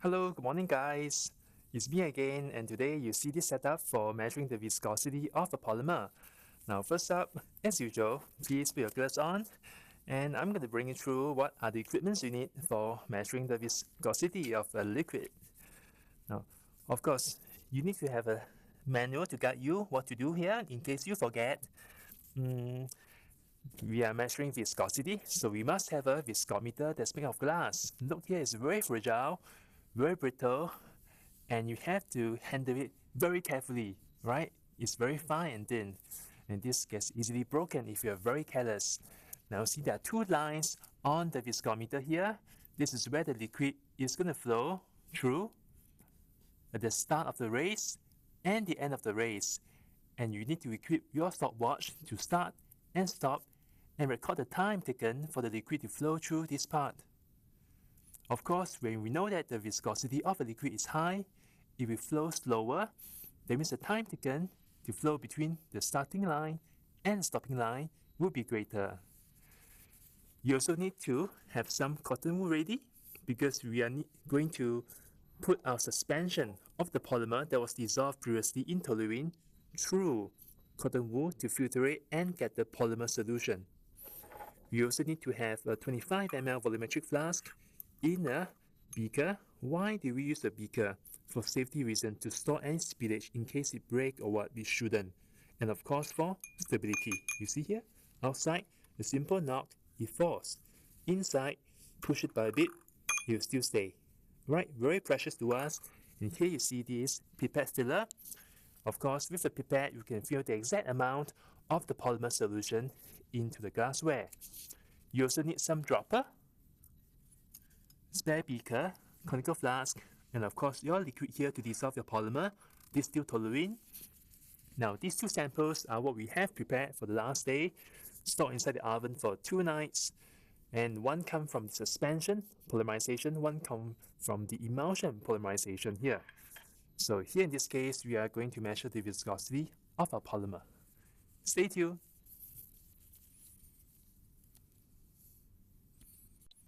Hello, good morning guys. It's me again, and today you see this setup for measuring the viscosity of a polymer. Now first up, as usual, please put your gloves on, and I'm going to bring you through what are the equipments you need for measuring the viscosity of a liquid. Now, of course, you need to have a manual to guide you what to do here in case you forget. We are measuring viscosity, so we must have a viscometer that's made of glass. Look here, it's very fragile, very brittle, and you have to handle it very carefully, right? It's very fine and thin, and this gets easily broken if you are very careless. Now see, there are two lines on the viscometer here. This is where the liquid is going to flow through at the start of the race and the end of the race, and you need to equip your stopwatch to start and stop and record the time taken for the liquid to flow through this part. Of course, when we know that the viscosity of a liquid is high, it will flow slower. That means the time taken to flow between the starting line and stopping line will be greater. You also need to have some cotton wool ready because we are going to put our suspension of the polymer that was dissolved previously in toluene through cotton wool to filter it and get the polymer solution. You also need to have a 25 ml volumetric flask in a beaker. Why do we use a beaker? For safety reasons, to store any spillage in case it breaks or what we shouldn't. And of course for stability. You see here, outside, the simple knock, it falls. Inside, push it by a bit, it will still stay. Right, very precious to us. And here you see this pipette filler. Of course, with the pipette, you can fill the exact amount of the polymer solution into the glassware. You also need some dropper, spare beaker, conical flask, and of course your liquid here to dissolve your polymer, distilled toluene. Now these two samples are what we have prepared for the last day, stored inside the oven for 2 nights, and one comes from the suspension polymerization, one comes from the emulsion polymerization here. So here in this case, we are going to measure the viscosity of our polymer. Stay tuned.